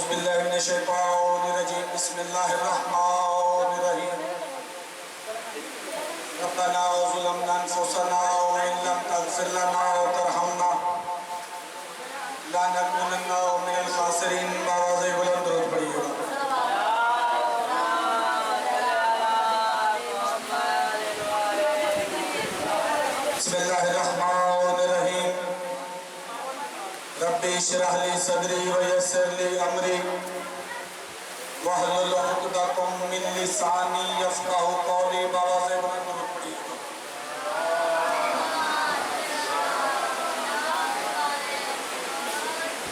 باللہ من الشیطان الرجیم بسم اللہ الرحمن الرحیم ربنا ظلمنا انفسنا وان لم تغفر لنا وترحمنا لنکونن من الخاسرین. باواز بلند درود پڑھیے گا. بسم اللہ الرحمن الرحیم رب اشرح لی صدری ویسر لی امری واحلل عقدۃ من لسانی یفقہوا قولی. باواز بلند درود پڑھیے گا.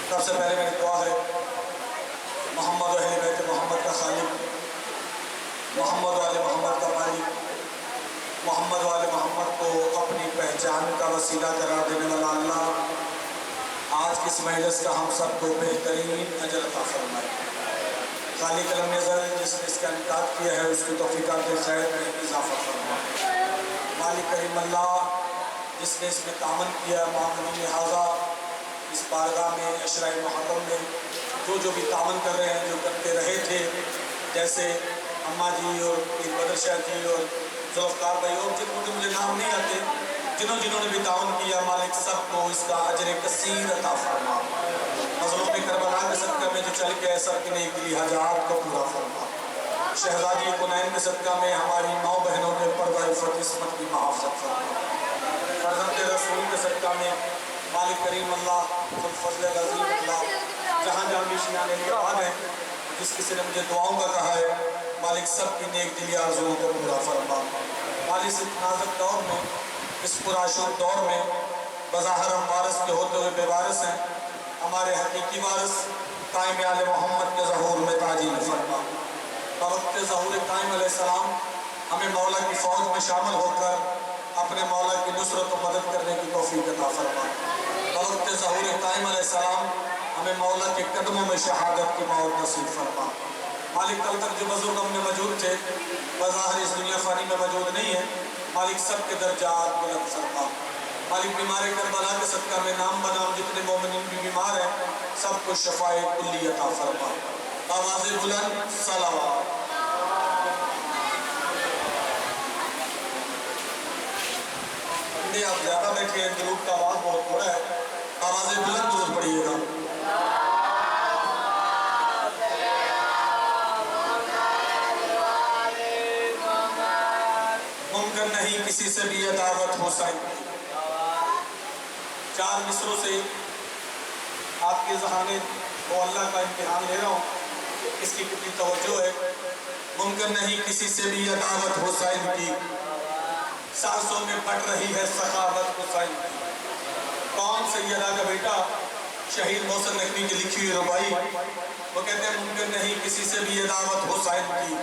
سب سے پہلے میری دعا ہے محمد و اہل بیت محمد کا خالق، محمد و آل محمد کا مالک، محمد و آل محمد کو اپنی پہچان کا وسیلہ قرار دینے والا اللہ آج کی اس مجلس کا ہم سب کو بہترین اجر عطا فرمائے. خالق علم ازل جس نے اس کا انعقاد کیا ہے اس کی توفیقات خیر میں اضافہ فرمائے. مالک کریم اللہ جس نے اس میں تعاون کیا معاملین لہٰذا اس بارگاہ میں عشرہ محرم میں جو بھی تعاون کر رہے ہیں جو کرتے رہے تھے جیسے اماں جی اور پیر بدر شاہ جی اور ذوالفقار بھائی اور جن کو مجھے نام نہیں آتے جنہوں نے بھی تعاون کیا مالک سب کو اس کا اجر کثیر عطا فرما. مظلوم کربلا کے صدقہ میں جو چل کے سب کے نیکی حاجات کو پورا فرما. شہزادی کنین کے صدقہ میں ہماری ماں بہنوں کے پردہ عفت عصمت کی محافظت فرما. فرزند رسول کے صدقہ میں مالک کریم اللہ فضل عظیم اللہ جہاں جہاں بھی شیعان نگران ہیں جس کسی نے مجھے دعاؤں کا کہا ہے مالک سب کی نیک دلی آرزوؤں کو پورا فرما. مالک اس نازک دور میں اس پرآشوب دور میں بظاہر ہم وارث کے ہوتے ہوئے بے وارث ہیں ہمارے حقیقی وارث قائم آل محمد کے ظہور میں تعجیل فرما. بوقت ظہور قائم علیہ السلام ہمیں مولا کی فوج میں شامل ہو کر اپنے مولا کی نصرت و مدد کرنے کی توفیق عطا فرما. بوقت ظہور قائم علیہ السلام ہمیں مولا کے قدموں میں شہادت کی موت نصیب فرما. مالک کل تک جو بزرگ ہم میں موجود تھے بظاہر اس دنیا فانی میں موجود نہیں ہے مالک سب کے درجات بلند فرما. مالک بیمار کربلا کے صدقہ میں نام بنام جتنے مومنین بھی بیمار ہیں سب کو شفائے کلی عطا فرما. آواز بلند صلوات. آپ زیادہ بیٹھے ہیں درود کا آواز بہت تھوڑا ہے. آواز بلند درود پڑھیے گا. ممکن نہیں کسی سے بھی یہ دعوت ہو سکتی. 4 مصروں سے آپ کے ذہانے وہ اللہ کا امتحان لے رہا ہوں اس کی کتنی توجہ ہے. ممکن نہیں کسی سے بھی یہ دعوت ہو سکتی سانسوں میں بڑھ رہی ہے سخاوت حسین کی. کون سیدہ کا بیٹا شہید محسن نقوی کی لکھی ہوئی ربائی وہ کہتے ہیں ممکن نہیں کسی سے بھی یہ دعوت حسین کی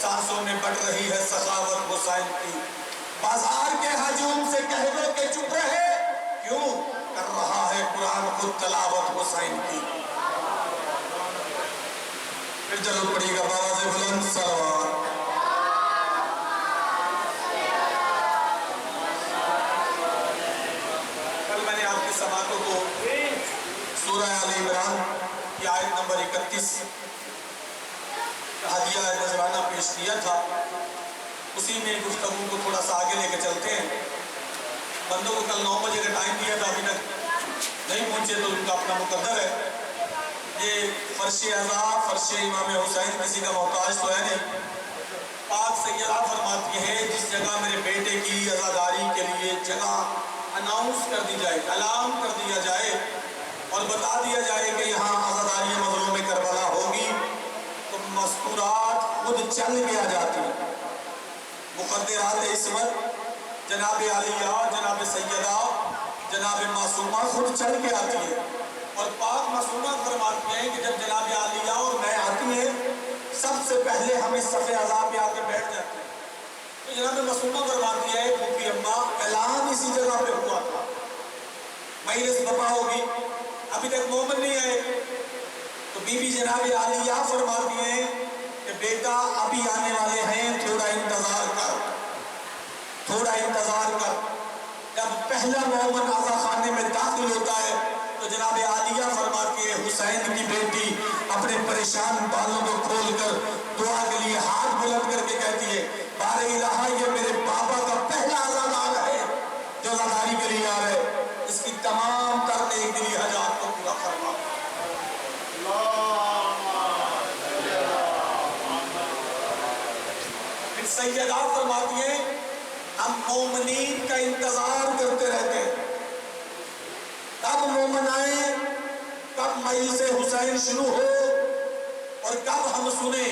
سانسوں میں بڑھ رہی ہے سخاوت حسین کی. بازار کے ہجوم سے کہہ دو کہ چپ رہے کیوں کر رہا ہے قرآن خود تلاوت حسین کی. پھر ضرور پڑھیے گا باواز بلند صلوات. سماعتوں کو سورہ آل عمران کی آیت نمبر 31 ہدیہ نذرانہ پیش کیا تھا اسی میں گفتگو کو تھوڑا سا آگے لے کے چلتے ہیں. بندوں کو کل 9 بجے کا ٹائم دیا تھا ابھی تک نہیں پہنچے تو ان کا اپنا مقدر ہے. یہ فرش عزا فرش امام حسین کسی کا محتاج تو ہے نہیں. پاک سیدہ فرماتی ہے جس جگہ میرے بیٹے کی عزاداری کے لیے جگہ اناؤنس کر دی جائے اعلان کر دیا جائے اور بتا دیا جائے کہ یہاں عزاداری مظلوم کربلا ہوگی تو مذکورات خود چل کے آ جاتی ہیں. مقدرات عصمت جناب عالیہ جناب سیدہ جناب معصومہ خود چل کے آتی ہے اور پاک معصومہ فرماتی ہیں کہ جب جناب عالیہ اور میں آتی ہیں سب سے پہلے ہم اس صف اعضاء پہ آ کے بیٹھ جاتے ہیں. تو جناب معصومہ فرماتی ہے پھوپھی اماں اعلان اسی جگہ پہ ہوا تھا مجلس بپا ہوگی ابھی تک مومن نہیں آئے تو بی بی جناب عالیہ فرماتی ہیں کہ بیٹا ابھی آنے والے ہیں تھوڑا انتظار کر تھوڑا انتظار کر. جب پہلا مومن عزا خانے میں داخل ہوتا ہے تو جناب عالیہ فرماتی ہے حسین کی بیٹی اپنے پریشان بالوں کو کھول کر دعا کے لیے ہاتھ بلند کر کے کہتی ہے بار الہ یہ میرے بابا کا پہلا عزادار ہے جو عزاداری کے لیے آ رہے، اس کی تمام تر نیک دلی حاجات کو پورا فرما۔ پھر سیدہ فرماتی ہیں ہم مومنین کا انتظار کرتے رہتے ہیں، کب مومن آئے، کب مجلس حسین شروع ہو اور کب ہم سنیں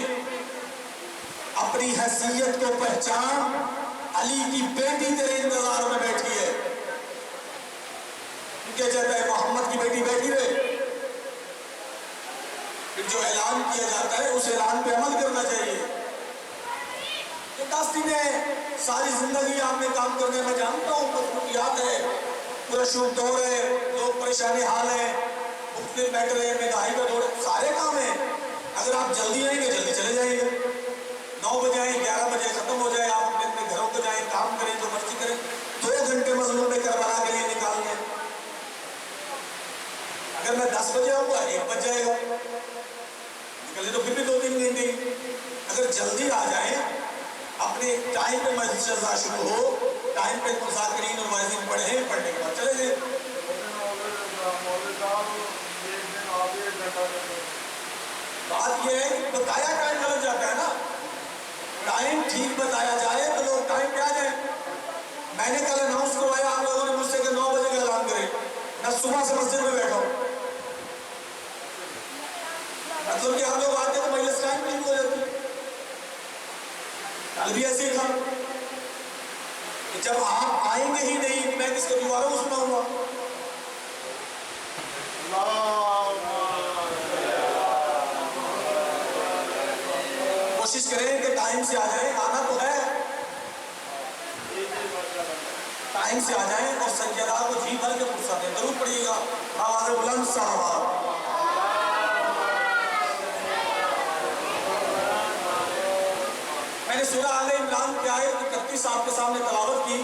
اپنی حیثیت کو پہچان، علی کی بیٹی تیرے انتظار میں بیٹھی ہے، کیا جاتا ہے محمد کی بیٹی بیٹھی رہے۔ پھر جو اعلان کیا جاتا ہے اس اعلان پہ عمل کرنا چاہیے۔ کاستی نے ساری زندگی آپ نے کام کرنے میں جانتا ہوں، مصروفیات ہے، پورا شوٹ دور ہے، لوگ پریشانی حال ہے، مختلف میٹر ہے، مہنگائی کا دور ہے، سارے کام ہیں۔ اگر آپ جلدی آئیں گے جلدی چلے جائیں گے، 9 بجے آئیں 11 بجے ختم ہو جائے، آپ اپنے اپنے گھروں کو جائیں، کام کریں جو مرضی کریں، 2 گھنٹے مظلوم میں کربلا کے لیے نکال لیں۔ اگر میں 10 بجے آؤں گا 1 بج جائے گا، نکلے تو پھر بھی 2-3 گھنٹے ہی۔ اگر جلدی آ جائیں، اپنے ٹائم پہ مجلس جلسہ شروع ہو، ٹائم پہ مذاکرین اور واعظین پڑھیں، پڑھنے کے بعد چلے جائیں۔ بات یہ ہے کہ بتایا ٹائم غلط جاتا ہے نا، ٹائم ٹھیک بتایا جائے تو لوگ ٹائم پہ آ جائیں۔ میں نے کل اناؤنس کروایا، آپ لوگوں نے مجھ سے کہ 9 بجے کا اعلان کریں، میں صبح سے مسجد میں بیٹھا ہوں، مطلب کہ آپ لوگ آتے تو مجلس ٹائم پہ ہو جاتی۔ کل بھی ایسے ہی تھا کہ جب آپ آئیں گے ہی نہیں میں کس کو دوبارہ سناؤں گا۔ کوشش کریں کہ ٹائم سے آ جائیں، آنا تو ہے، ٹائم سے آ جائیں اور سیدہ کو جی بھر کے فرصت دیں۔ ضرور پڑھیے گا آواز بلند صلوات۔ میں نے سورہ آل عمران کی آیت 31 آپ کے سامنے تلاوت کی۔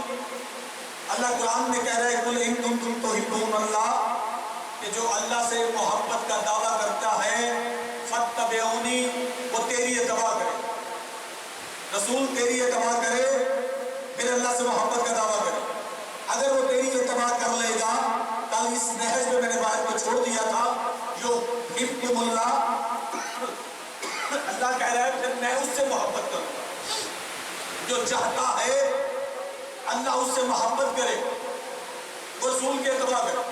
اللہ قرآن میں کہہ رہا ہے قُلْ إِن كُنتُمْ تُحِبُّونَ اللَّهَ، کہ جو اللہ سے محبت کا دعویٰ کرتا ہے فَاتَّبِعُونِی، وہ تیری اتباع کرے، رسول تیری اتباع کرے، پھر اللہ سے محبت کا دعویٰ کرے۔ اگر وہ تیری اتباع کر لے گا، کل اس نہج میں نے بات کو چھوڑ دیا تھا، یُحْبِبْکُمُ اللَّهُ، اللہ کہہ رہا ہے پھر میں اس سے محبت کروں گا۔ جو چاہتا ہے اللہ اس سے محبت کرے، وہ رسول کے اتباع کرے۔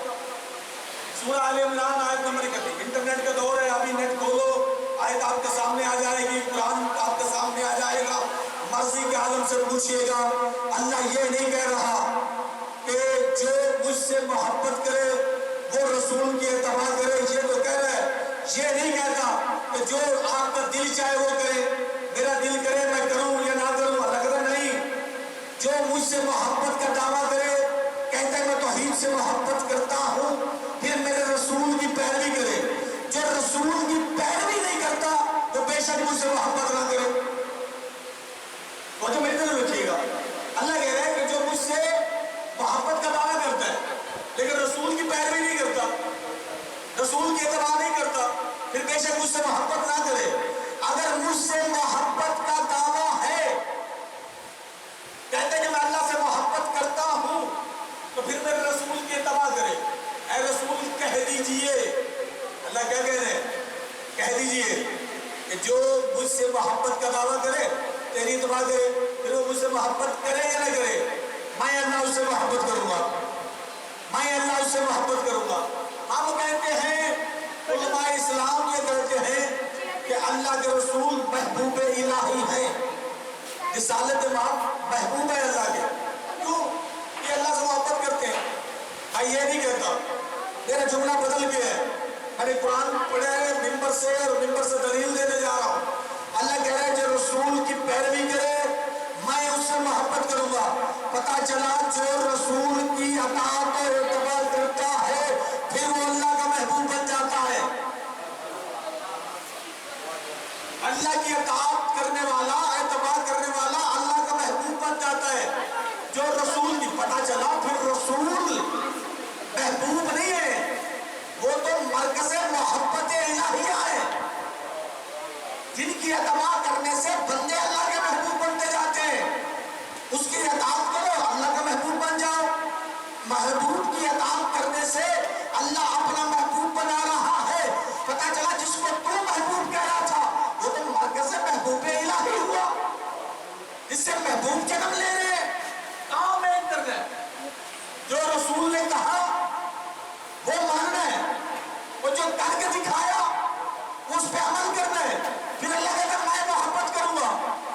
سورہ آل عمران آیت نمبر 31، انٹرنیٹ کا دور ہے، ابھی نیٹ کھولو، آیت آپ کے سامنے آ جائے گی، قرآن آپ کے سامنے آ جائے گا، مرضی کے عالم سے پوچھئے گا۔ اللہ یہ نہیں کہہ رہا کہ جو مجھ سے محبت کرے وہ رسول کی اتباع کرے، یہ تو کہہ رہا ہے، یہ نہیں کہتا کہ جو آپ کا دل چاہے وہ کرے، میرا دل کرے میں کروں یا نہ کروں۔ اللہ کہتا نہیں، جو مجھ سے محبت کا دعویٰ کرے، کہتا ہے میں توحید سے محبت کرتا ہوں، پھر میرے رسول کی پیروی کرے۔ جو رسول کی پیروی نہیں کرتا وہ بے شک مجھ سے محبت نہ کرے۔ وہ جو میرے دل رکھیے گا، اللہ کہہ رہا ہے کہ جو مجھ سے محبت کا دعویٰ کرتا ہے لیکن رسول کی پیروی نہیں کرتا، رسول کی اتباع نہیں کرتا، پھر بے شک مجھ سے محبت نہ کرے۔ اگر مجھ سے محبت کا دعویٰ ہے، کہتے ہیں کہ میں اللہ سے محبت کرتا ہوں، تو پھر میرے رسول کی اتباع کرے۔ اے رسول کہہ دیجئے، اللہ کیا کہہ رہے ہیں؟ کہہ دیجئے کہ جو مجھ سے محبت کا دعویٰ کرے تیری اتباع کرے، پھر وہ مجھ سے محبت کرے یا نہ کرے، میں اللہ اس سے محبت کروں گا، میں اللہ اس سے محبت کروں گا۔ ہم کہتے ہیں، علماء اسلام یہ کہتے ہیں کہ اللہ کے رسول محبوب الہی ہیں، رسالت محبوب ہے اللہ کے، کیوں؟ یہ اللہ سے محبت کرتے ہیں۔ میں یہ نہیں کہتا، میرا جملہ بدل گیا ہے، میں نے قرآن پڑھا ہے ممبر سے اور ممبر سے دلیل دینے جا رہا ہوں۔ اللہ کہہ رہا ہے جو رسول کی پیروی کرے میں اس سے محبت کروں گا۔ پتہ چلا جو رسول کی اطاعت اور اتباع کرتا ہے پھر وہ اللہ کا محبوب بن جاتا ہے۔ اللہ کی اطاعت کرنے والا، اتباع کرنے والا اللہ کا محبوب بن جاتا ہے۔ جو رسول کی، پتہ چلا پھر رسول محبوب نہیں ہے، وہ تو مرکز محبت الہیہ ہے۔ دکھایا اس پہ عمل کرنا ہے. پھر اللہ کہتا ہے میں محبت کروں گا،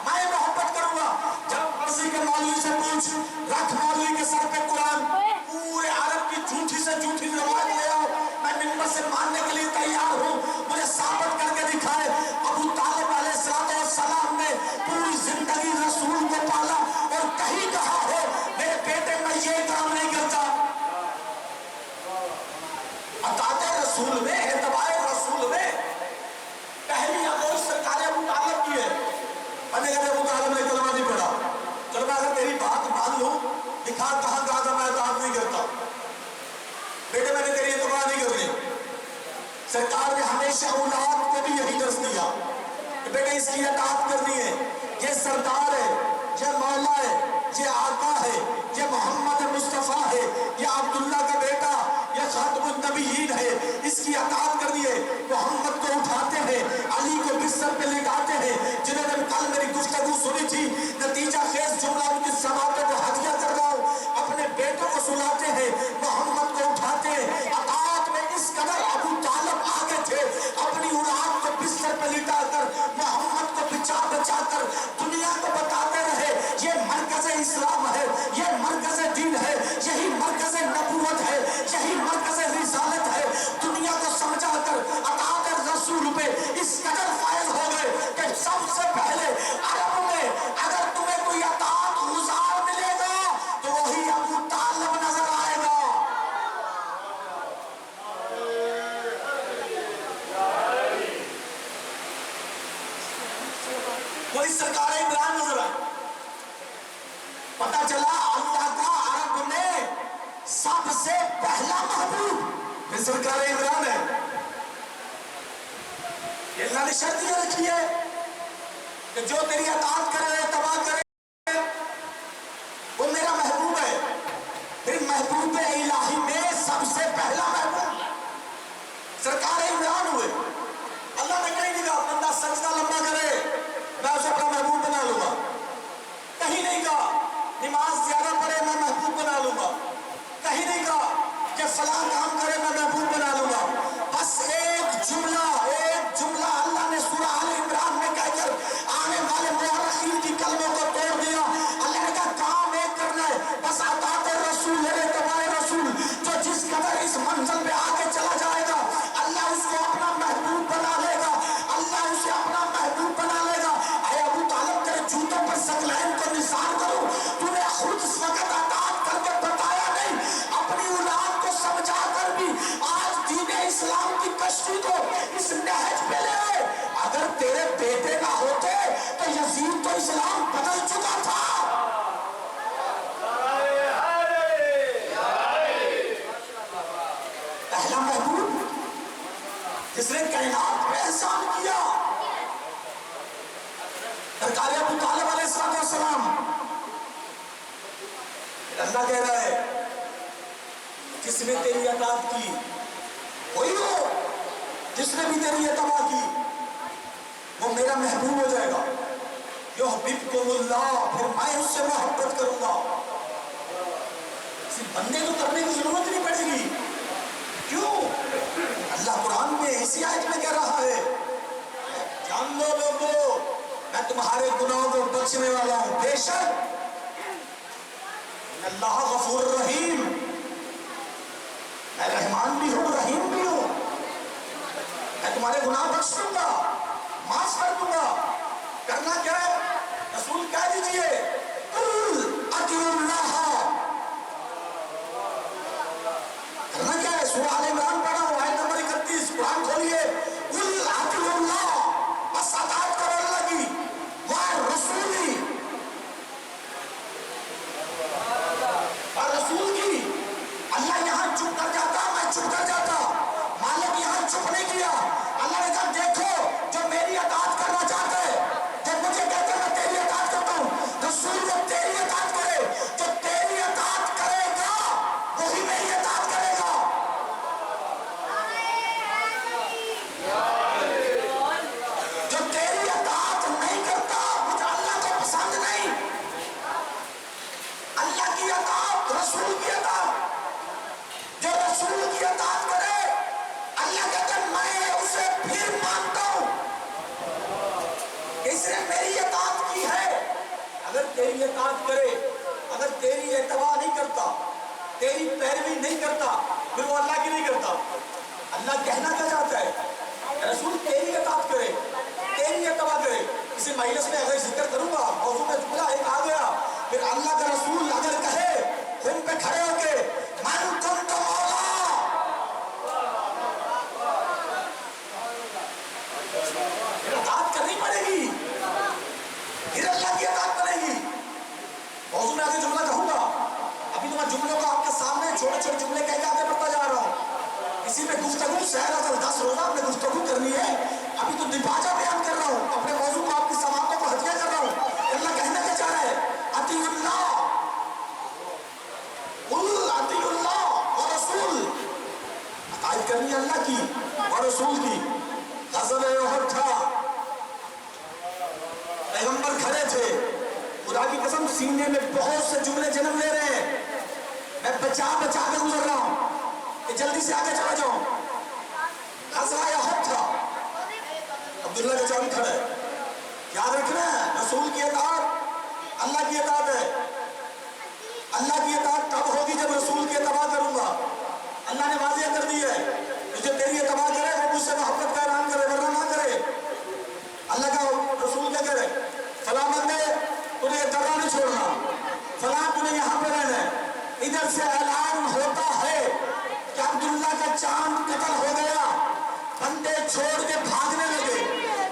میں محبت کروں گا. جب مرضی کے مولوی سے پوچھ، رکھ مولوی کے سر پہ قرآن، پورے عرب کی جھوٹی سے جھوٹی روایت لے آؤ، میں منبر سے ماننے کے لیے تیار ہوں. مجھے ثابت کر کے دکھائے ابو طالب علیہ السلام نے پوری زندگی رسول کو پالا اور کہیں کہا ہو میرے بیٹے میں یہ کام نہیں کرتا. اطاعت رسول میں، اتباع رسول میں پہلی آغوش سرکار ابو طالب کی ہے. میں نے کہا ابو طالب نے کلمہ نہیں پڑھا. چلو میں اگر تیری بات مان لوں، دکھا کہاں کہا تھا میں اطاعت نہیں کرتا. بیٹے میں نے تیری اتباع نہیں کرنی. سرکار نے ہمیشہ اولاد کو بھی یہی درس دیا کہ بیٹے اس کی اطاعت کرنی ہے. یہ سردار ہے، یہ مولا ہے، یہ آقا ہے، یہ محمد مصطفیٰ ہے، یہ عبداللہ کا بیٹا، یہ خاتم النبیین ہے، اس کی اطاعت کرنی ہے. محمد کو اٹھاتے ہیں، علی کو بستر پہ لٹاتے ہیں. جنہوں نے کل میری گفتگو سنی تھی، نتیجہ خیز جملہ ان کی سماعتوں کو ہدیہ کر رہا ہوں. اپنے بیٹوں کو سلاتے ہیں، محمد کو اٹھاتے ہیں. اطاعت میں اس قدر ابو طالب آگے تھے، اپنی اولاد کو بستر پہ لٹا کر، محمد کو بچا بچا کر دنیا کو بتاتے رہے یہ مرکز اسلام ہے، یہ مرکز دین ہے، یہی مرکز نبوت ہے، یہی مرکز رسالت ہے. دنیا کو سمجھا کر اطاعت رسول پہ اس قدر فائز ہو گئے کہ سب سے پہلے عرب میں اگر تمہیں کوئی اطاعت گزار ملے گا تو وہی ابو طالب نظر آئے گا. کوئی سرکار عمران نظر آئے. پتا چلا اللہ کا عرب میں سب سے پہلا محبوب یہ سرکار عمران ہے. یہ اللہ نے شرط یہ رکھی ہے کہ جو تیری اطاعت کرے تباہ کرے وہ میرا محبوب ہے. پھر محبوب الہی میں سب سے پہلا محبوب سرکار عمران ہوئے. اللہ نے کہیں نہیں کہا بندہ سجدہ لمبا کرے میں اسے اپنا محبوب بنا لوں گا. کہیں نہیں کہا نماز زیادہ پڑھے میں محبوب بنا لوں گا. کہیں نہیں کہا کہ فلاں کام کرے میں محبوب بنا لوں گا. بس ایک جملہ اللہ نے سورہ آل عمران میں کہہ کر آنے والے مورخین کی کلموں کو توڑ دیا. اللہ نے کہا کام ایک کرنا ہے بس اطاعت رسول ہے، اتباع رسول. جو جس قدر اس منزل پہ آگے چلا جائے گا اللہ اس کو اپنا محبوب بنا لے گا، اللہ اسے اپنا محبوب بنا لے گا. اے ابو طالب تیرے جوتوں پر ثقلین کو نثار کروں، تو نے خود اس وقت اطاعت کر کے بتایا نہیں، اپنی اولاد کو سمجھا کر بھی آج دین اسلام کی کشتی کو اس نہج پہ لے آئے. اگر تیرے بیٹے نہ ہوتے تو یزید تو اسلام بدل چکا تھا. پہلا محبوب جس نے کائنات پہ احسان کیا سرکار ابو طالب علیہ السلام. اللہ کہہ رہا ہے جس نے تیری اطاعت کی وہی ہو، جس نے بھی تیری اتباع کی وہ میرا محبوب ہو جائے گا. یحببکم اللہ، پھر میں اس سے محبت کروں گا. کسی بندے کو کرنے کی ضرورت نہیں پڑے گی. کیوں؟ اللہ قرآن میں اسی آیت میں کہہ رہا ہے جان لو لوگو میں تمہارے گناہوں کو بخشنے والا ہوں. بے شک اللہ غفور رحیم، میں رحمان بھی ہوں رحیم بھی ہوں. میں تمہارے گناہ بخش دوں گا، معاف کر دوں گا. کرنا کیا ہے؟ رسول کہہ دیجئے قل اطیعوا اللہ. کرنا کیا ہے؟ سورہ آل عمران پڑھا ہوں آیت نمبر 31، قرآن کھولیے. قل اطیعوا اللہ، بس اطاعت کرو اللہ کی، والرسول، اور رسول کی. اللہ یہاں چپ کر جاتا، میں چپ کر جاتا. مالک یہاں چپ نہیں کیا. اللہ نے کہا دیکھو جو میری اطاعت کرنا چاہتے ہیں، جب مجھے کہتے ہیں تیری پیروی نہیں کرتا پھر وہ اللہ کی نہیں کرتا. اللہ کہنا کیا چاہتا ہے؟ رسول تیری اطاعت کرے، تیری اتباع کرے. کسی مجلس میں اگر ذکر کروں گا موضوع میں جملہ ایک آ گیا، پھر اللہ کا رسول اگر کہے خون پہ کھڑے ہو کے من کنت مولا، پھر اطاعت کرنی پڑے گی، پھر اللہ کی اطاعت کرے گی. موضوع میں آگے جملہ کہوں گا، ابھی تو میں جملوں کو آپ کے سامنے چھوٹے چھوٹے جملے کہہ کے آگے بڑھتا جا رہا ہوں. اسی میں گفتگو شہر اگر 10 روزہ آپ نے گفتگو کرنی ہے، ابھی تو دباجہ بیان کر رہا ہوں، اپنے موضوع کو آپ کی سماعتوں کو ہدیہ کر رہا ہوں. اللہ کہنا کیا چاہ رہا ہے؟ اطیع اللہ، قل اطیع اللہ ورسول، اطاعت کرنی اللہ کی اور رسول کی. غزوہ احد تھا، پیغمبر کھڑے تھے، خدا کی قسم سینے میں بہت سے جملے جنم لے رہے ہیں، میں بچا بچا کے گزر رہا ہوں کہ جلدی سے آگے چلا جاؤں. غزوہ احد تھا، عبداللہ کا چاوی کھڑا ہے. یاد رکھنا ہے رسول کی اطاعت اللہ کی اطاعت ہے. اللہ کی اطاعت تب ہوگی جب رسول کی اتباع کروں گا. اللہ نے واضح کر دی ہے کہ جو تیری اتباع کرے وہ مجھ سے محبت کا اعلان کرے، ورنہ نہ کرے. اللہ کا رسول کیا کرے؟ فلاں بندے تجھے درہ نہیں چھوڑنا، فلاں تجھے یہاں پہ رہنا ہے. ادھر سے اعلان ہوتا ہے کہ عبداللہ کا چاند قتل ہو گیا، بندے چھوڑ کے بھاگنے لگے.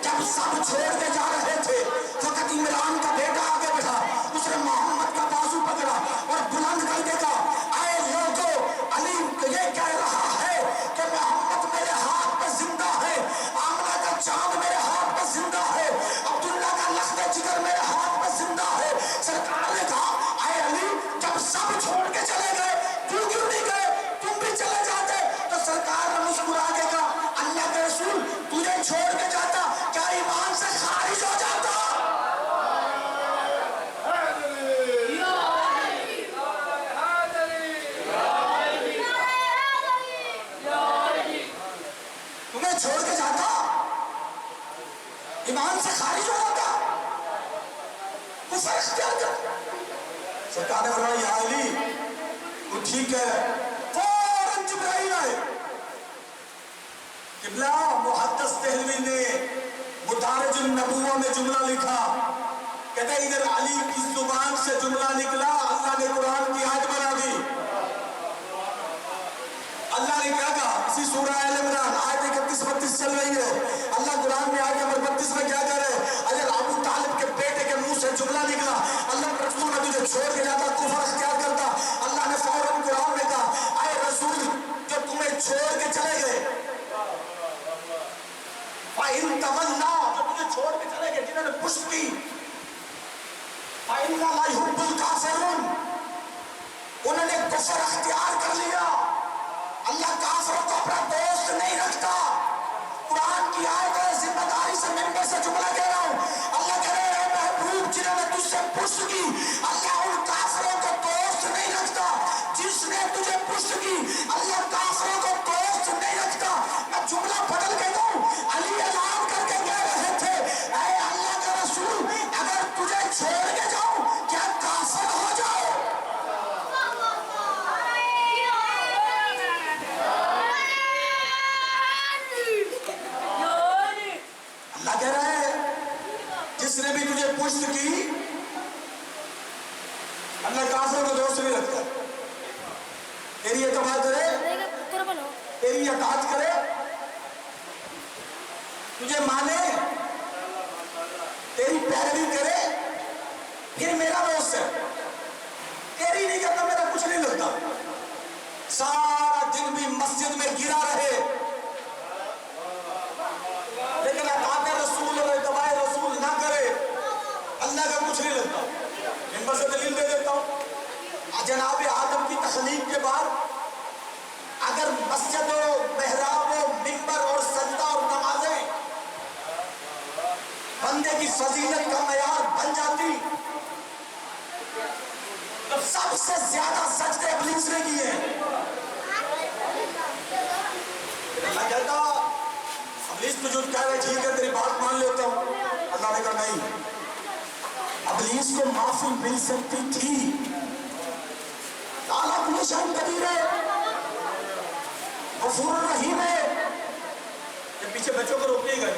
جب سب چھوڑ کے جا رہے تھے فقط عمران کا بیٹا آگے بڑھا، اس نے محمد کا بازو پکڑا اور بلند کر کے کہا، اے لوگوں، علی یہ کہہ رہا ہے کہ محمد میرے ہاتھ پہ زندہ ہے، آمنہ کا چاند میرے ہاتھ پہ زندہ ہے، عبداللہ کا لخت جگر میرے ہاتھ پہ زندہ ہے. سرکار نے کہا، اے علی، جب سب چھوڑ کے چلے گئے تو کیوں نہیں گئے؟ تم بھی چلے جاتے. تو سرکار نے مسکرا کے کہا، اللہ کے رسول تجھے چھوڑ کے جاتا کیا ایمان سے خارج ہو جاتا؟ تمہیں چھوڑ کے جاتا ایمان سے خارج ہو جاتا؟ کفر اختیار کر. سرکار نے فرمایا، یا علی تو ٹھیک ہے. فوراً جبرائیل آئے. قبلہ محدث دہلوی نے مدارج النبوہ میں جملہ لکھا، کہتے ہیں ادھر علی کی زبان سے جملہ نکلا، اللہ نے قرآن کی آیت بنا دی. اللہ نے کیا کہا؟ اسی سورہ آل عمران آیت 31-32 چل رہی ہے. اللہ قرآن میں آیت نمبر 32 میں کیا کہہ رہے ہیں؟ اگر ابو طالب کے بیٹے کے منہ سے جملہ نکلا، اللہ کے رسول نے تجھے چھوڑ کے جاتا، کفر اختیار کرتا. اللہ نے فوراً قرآن میں کہا، اے رسول جو تمہیں چھوڑ کے چلے گئے، فَإِن تَوَلَّوْا، جو تجھے چھوڑ کے چلے گئے، جنہوں نے پشت کی، فَإِنَّ اللَّهَ يُحِبُّ الْكَافِرِينَ، انہوں نے کفر اختیار کر لیا. اللہ کافروں کو اپنا دوست نہیں رکھتا. قرآن کی آیت ہے، ذمہ داری سے ممبر سے جملہ کہہ رہا ہوں. اللہ کہہ رہے ہیں محبوب جنہوں نے تجھ سے پشت کی، اللہ ان کافروں کو دوست نہیں رکھتا. جس نے تجھے پشت کی، اللہ کافروں کو دوست نہیں رکھتا. میں جملہ بدل کے دوں، علی اعلان کر کے کہہ رہے تھے، اے اللہ کا رسول اگر تجھے چھوڑ کے جاؤں کیا کافر ہو جاؤ؟ اللہ کہہ رہا ہے جس نے بھی تجھے پشت کی، اللہ کافروں کو دوست نہیں رکھتا. تیری اتباع کرے، تیری اطاعت کرے، تجھے مانے، تیری پیروی کرے، پھر میرا دوست ہے. تیری نہیں کرتا میرا کچھ نہیں لگتا. سارا دن بھی مسجد میں گرا رہے لیکن اطاعت رسول اور اتباع رسول نہ کرے، اللہ کا کچھ نہیں لگتا. ممبر سے دلیل دے دیتا ہوں. جناب آدم کی تخلیق کے بعد اگر مسجد و محراب و ممبر اور سجدہ اور نمازیں بندے کی فضیلت کا معیار بن جاتی تو سب سے زیادہ سجدے ابلیس نے کیے. اللہ کہتا ابلیس تجھے کہہ رہے ٹھیک ہے تیری بات مان لیتا ہوں. اللہ نے کہا نہیں، ابلیس کو معافی مل سکتی تھی. علی شان قدیر ہے، غفور الرحیم ہے. یہ پیچھے بچوں کو روکنے گئے.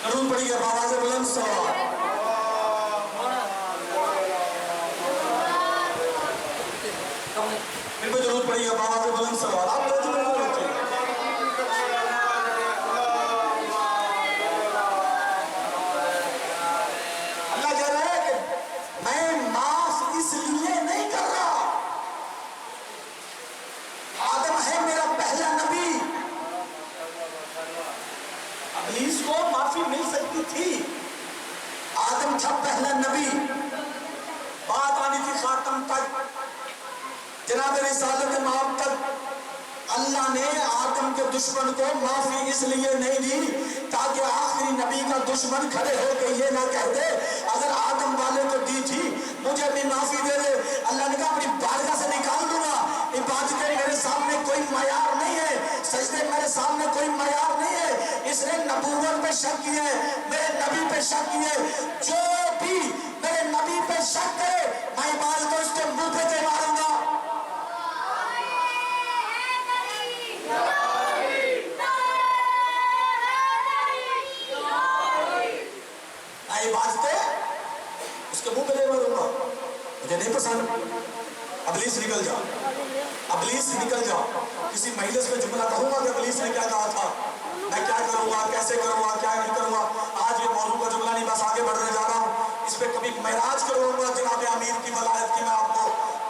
ضرور پڑی ہے آواز بلند صلوات. ان پہ ضرور پڑی ہے آواز بلند صلوات. آپ توجہ کرو بچے. اللہ کہہ رہا ہے کہ میں معاف اس لیے نہیں کر رہا. آدم ہے میرا پہلا نبی. ابلیس کو معافی مل سکتی تھی. آدم تھا پہلا نبی. بات آنی تھی خاتم تک، جناب رسالت مآب تک. اللہ نے آدم کے دشمن کو معافی اس لیے نہیں دی تاکہ آخری نبی کا دشمن کھڑے ہو کے یہ نہ کہہ دے اگر آدم والے کو دی تھی مجھے بھی معافی دے دے. اللہ نے کہا اپنی بارگاہ سے نکال دوں گا. عبادتیں میرے سامنے کوئی معیار نہیں ہے، سجدے میرے سامنے کوئی معیار نہیں ہے. اس نے نبوت پہ شک کیا ہے، میرے نبی پہ شک کیا ہے. جو بھی میرے نبی پہ شک کرے میں بال کو اس کے منہ پہ دے ماروں گا. اس کے منہ پہ دے ماروں گا. مجھے نہیں پسند. ابلیس نکل جا، ابلیس نکل جا. کسی مجلس میں جملہ کہوں گا کہ ابلیس نے کیا کہا تھا، میں کیا کروں گا، کیسے کروں گا، کیا نہیں کروں گا. آج یہ موضوع کا جملہ نہیں، بس آگے بڑھنے جا رہا ہوں. اس پہ کبھی معراج کروں گا جناب امیر کی ولایت کی. میں آپ کو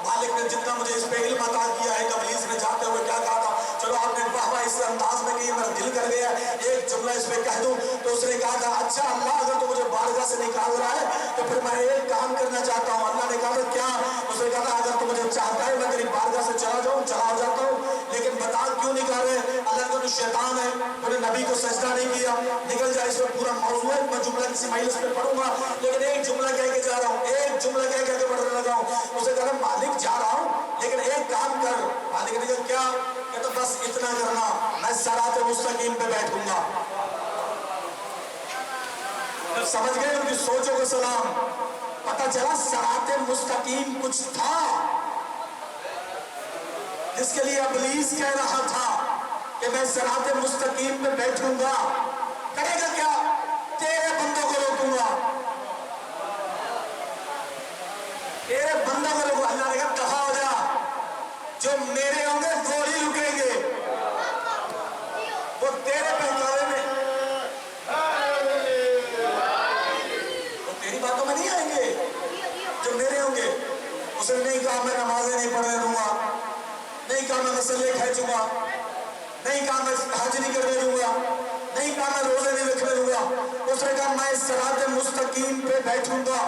مالک نے جتنا مجھے اس پہ علم عطا کیا ہے کہ ابلیس نے جاتے ہوئے کیا کہا تھا. چلو آپ نے واہ واہ اس انداز میں کہ میرا دل کر گیا ایک جملہ اس پہ کہہ دوں. تو اس نے کہا تھا اچھا اللہ اگر تو مجھے بارگاہ سے نکال رہا ہے تو پھر میں ایک کام کرنا چاہتا ہوں. اللہ نے کہا کیا؟ اس نے کہا اگر تو مجھے چاہتا ہے میں تیری بارگاہ سے چلا جاؤں، چلا جاتا ہوں، لیکن بتا کیوں نکالے؟ اللہ کو تو شیطان ہے، تو نے نبی کو سجدہ نہیں کیا. نکل جائے. اس میں پورا موضوع ہے، میں جملہ کسی مجلس میں پڑھوں گا لیکن ایک جملہ کہہ کے جا رہا ہوں، ایک جملہ کہہ کے بڑھنے لگا ہوں. اسے کہا مالک جا رہا ہوں لیکن ایک کام کر. مالک نے کہا کیا؟ کہتا بس اتنا کرنا، میں صراط مستقیم پہ بیٹھوں گا. سمجھ گئے ان کی سوچوں کو سلام. پتہ چلا صراط مستقیم کچھ تھا جس کے لیے ابلیس کہہ رہا تھا کہ میں صراط مستقیم پہ بیٹھوں گا. کرے گا کیا؟ تیرے بندوں کو روکوں گا، تیرے بندوں کو روکوں. اللہ نے کہا دفع ہو جا، جو میرے ہوں گے وہ ہی رکیں گے، وہ تیرے پہچانے میں، وہ تیری باتوں میں نہیں آئیں گے. جو میرے ہوں گے. اس نے نہیں کہا میں نمازیں نہیں پڑھنے دوں گا، نہیں کہا میں مسئلے کھینچوں گا، نہیں کہا میں حج نہیں کرنے دوں گا، نہیں کہا میں روزے نہیں رکھنے دوں گا. اس نے کہا میں صراط مستقیم پہ بیٹھوں گا،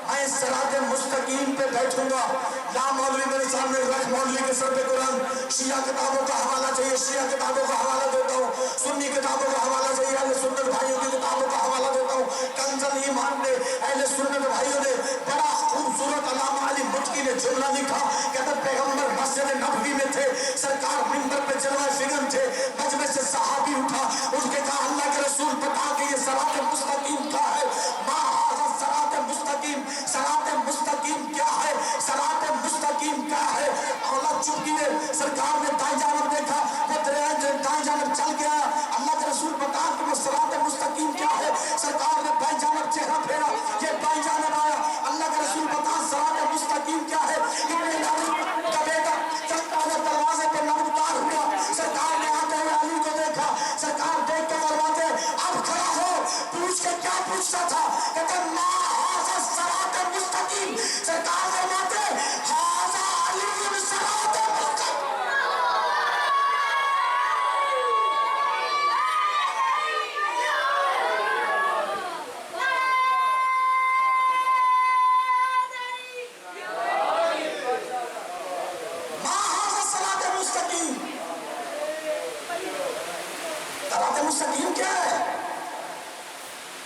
میں صراط مستقیم پہ بیٹھوں گا. لا مولوی میرے سامنے رکھ مولوی کے سر پہ قرآن. شیعہ کتابوں کا حوالہ چاہیے، شیعہ کتابوں کا حوالہ دیتا ہوں. سنی کتابوں کا حوالہ چاہیے، اہل سنت بھائیوں کی کتابوں کا حوالہ دیتا ہوں. کنز الایمان نے اہل سنت بھائیوں نے بڑا خوبصورت علامہ علی مٹکی نے جملہ لکھا. کہتا پیغمبر مسجد نبوی میں تھے، سرکار منبر پہ جلوہ فگن تھے. مجمع سے صحابی اٹھا، اس کے کہا اللہ کے رسول بتا کہ یہ صراط مستقیم کیا ہے؟ ما ھذا صراط مستقیم، صراط مستقیم کیا ہے؟ صراط مستقیم کیا ہے؟ اولاد چپ کیے. سرکار نے دائیں جانب دیکھا، وہ دائیں جانب چل گیا. اللہ کے رسول بتا کہ وہ صراط مستقیم کیا ہے؟ سرکار نے بائیں جانب چہرہ پھیرا، یہ بائیں جانب آیا. اللہ کے رسول بتا صراط مستقیم کیا ہے؟ ابن نبی کا بیٹا چلتا ہوا دروازے پہ نمودار ہوا. سرکار نے آتے ہوئے علی کو دیکھا. سرکار دیکھ کے فرماتے اب کھڑا ہو. پوچھ کے کیا پوچھتا تھا؟ کہتے ما ھذا صراط مستقیم. سرکار فرماتے ھذا علی صراط مستقیم. ما ھذا صراط مستقیم. صراط مستقیم کیا ہے؟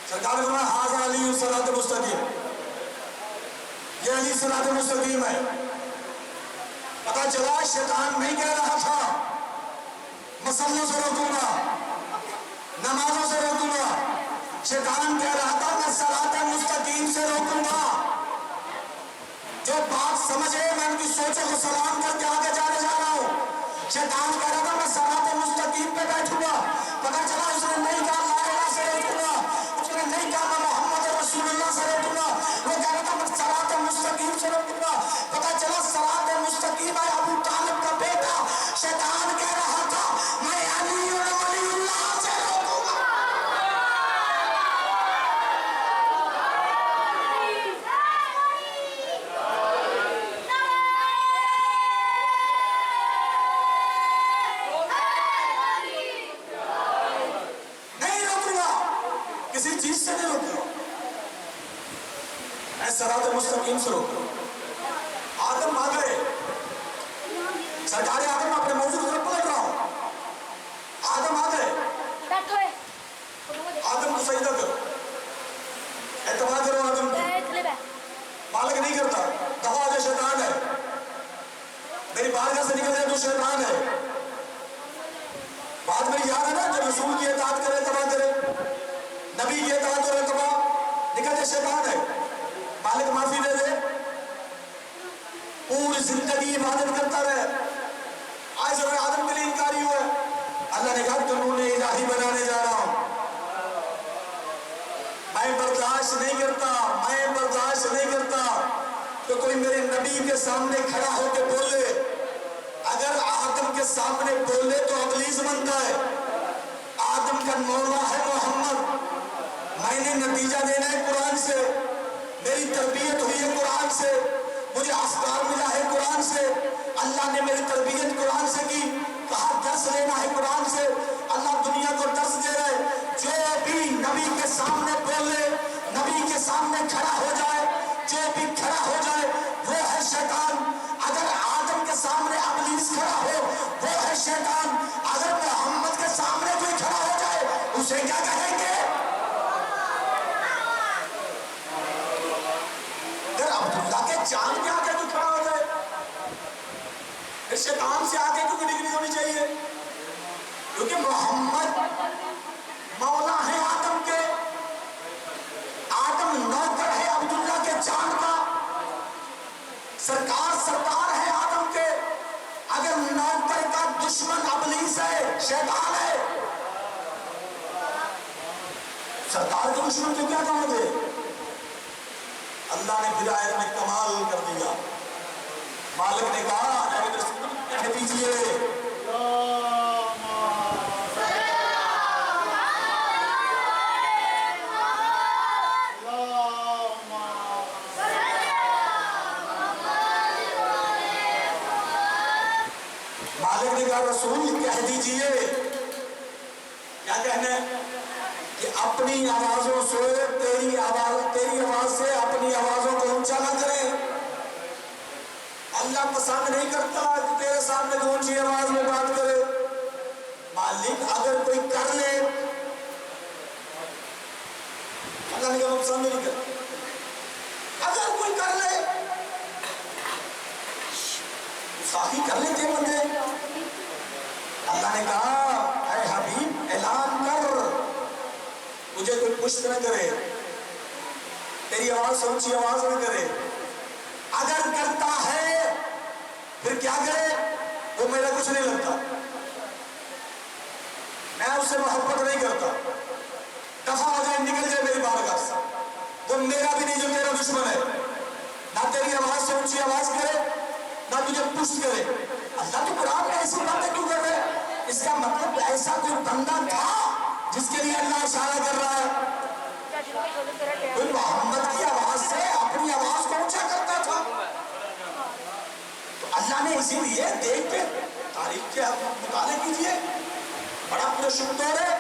سرکار نے فرمایا ھذا علی صراط مستقیم. یہ علی صراط مستقیم ہے. پتہ چلا شیطان نہیں کہہ رہا تھا مسلوں سے روکوں گا، نمازوں سے روکوں گا. شیطان کہہ رہا تھا میں صراط مستقیم سے روکوں گا. کو سلام کر کے آگے جانے جا رہا ہوں، شیطان کہہ رہا تھا میں صراط مستقیم پہ بیٹھوں گا، پتہ چلا اس نے نہیں کہا لا الہ سے روکوں گا، اس نے نہیں کہا میں محمد رسول اللہ سے روکوں گا، وہ کہہ رہا تھا میں صراط مستقیم سے روکوں گا، پتہ چلا صراط مستقیم ہے ابو طالب کا بیٹا، شیطان کہہ رہا تھا میں علی ولی اللہ سے روکوں گا۔ کسی چیز سے نہیں روکوں، میں صراط مستقیم سے روکوں۔ آدم آ گئے، سرکار آدم اپنے موضوع کی طرف پلٹ رہا ہوں، آدم آ گئے، آدم کو سجدہ کرو، اعتماد کرو آدم کی، مالک نہیں کرتا، دفع ہو جائے شیطان ہے، میری بارگاہ سے نکل جائے تو شیطان ہے۔ بات میری یاد ہے نا، جب رسول کی اطاعت کرے اعتماد کرے، نبی کی اطاعت اور اتباع، نکل جائے شیطان ہے، مالک معافی دے دے، پوری زندگی عبادت کرتا رہے، آج ضرور آدم کے لیے انکاری ہوا ہے، اللہ نے کہا قانون الہی بنانے جا رہا ہوں، میں برداشت نہیں کرتا، میں برداشت نہیں کرتا کہ کوئی میرے نبی کے سامنے کھڑا ہو کے بولے، اگر آدم کے سامنے بولے تو ابلیس بنتا ہے، آدم کا مولا ہے محمد، میں نے نتیجہ دینا ہے قرآن سے، میری تربیت ہوئی ہے قرآن سے، مجھے افکار ملا ہے قرآن سے، اللہ نے میری تربیت قرآن سے کی، کہا درس لینا ہے قرآن سے، اللہ دنیا کو درس دے رہا ہے، جو بھی نبی کے سامنے بولے، نبی کے سامنے کھڑا ہو جائے، جو بھی کھڑا ہو جائے وہ ہے شیطان، اگر آدم کے سامنے ابلیس کھڑا ہو وہ ہے شیطان، اگر محمد کے سامنے کوئی کھڑا ہو جائے اسے کیا کہیں گے؟ اگر عبداللہ کے چاند کے آگے کوئی کھڑا ہو جائے، پھر شیطان سے آگے کیوں ڈگری ہونی چاہیے؟ کیونکہ محمد مولا ہے آدم کے، آدم نوکر ہے عبداللہ کے چاند کا، سرکار ہے آدم کے، اگر نوکر کا دشمن ابلیس ہے، شیطان ہے، سرکار کے دشمن تو کیا کہوں گے؟ اللہ نے پھر آیت میں کمال کر دیا، مالک نے کہا اے رسول کہہ دیجئے مالک نے کہا رسول کہہ دیجئے، کیا کہنا ہے؟ کہ اپنی آوازوں سے تیری آواز سے اپنی آوازوں کو اونچا نہ کریں، اللہ پسند نہیں کرتا کہ تیرے سامنے اونچی آواز میں بات کرے، مالک اگر کوئی کر لے، اللہ نے کہا وہ پسند نہیں کرتا، اگر کوئی کر لے، ساتھی کر لیتے ہیں بندے، اللہ نے کہا اے حبیب اعلان کر، مجھے کوئی پشت نہ کرے، تیری آواز سے اونچی آواز نہ کرے، اگر کرتا ہے پھر کیا کرے؟ وہ میرا کچھ نہیں لگتا، میں اس سے محبت نہیں کرتا، دفع ہو جائے نکل جائے میری بارگاہ سے، وہ میرا بھی نہیں جو میرا دشمن ہے، نہ تیری آواز سے اونچی آواز کرے نہ تجھے پشت کرے۔ اللہ تو قرآن میں ایسی باتیں کیوں کر رہے ہیں؟ اس کا مطلب ایسا کوئی بندہ تھا جس کے لیے اللہ اشارہ کر رہا ہے، کوئی محمد کی آواز سے اپنی آواز کو اونچا کرتا تھا، تو اللہ نے اسی لیے دیکھ کے تاریخ کے مطالعے کیجئے، بڑا پرشکر ہے،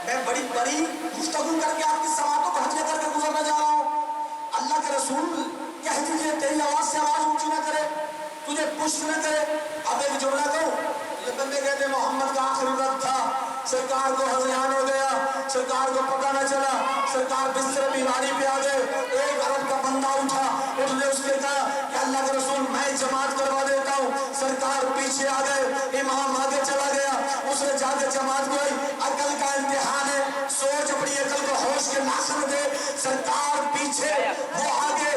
میں بڑی بڑی گفتگو کر کے آپ کی سماعتوں کو ہٹے کر کے گزرنا جا رہا ہوں، اللہ کے رسول کہہ دیجئے تیری آواز سے آواز اونچی نہ کرے، تجھے پشت نہ کرے۔ اب ایک جملہ کہوں، یہ بندے کہتے ہیں محمد کا آخری وقت تھا، سرکار کو ہذیان ہو گیا، سرکار کو پتہ نہ چلا، سرکار بستر بیماری پہ آ گئے، ایک عرب کا بندہ اٹھا، اس نے اس کے کہا کہ اللہ کے رسول میں جماعت کروا دیتا ہوں، سرکار پیچھے آ گئے، امام آگے چلا گیا، اس نے جا کے جماعت گئی، عقل کا امتحان ہے، سوچ اپنی عقل کو ہوش کے ناخن دے، سرکار پیچھے وہ آگے،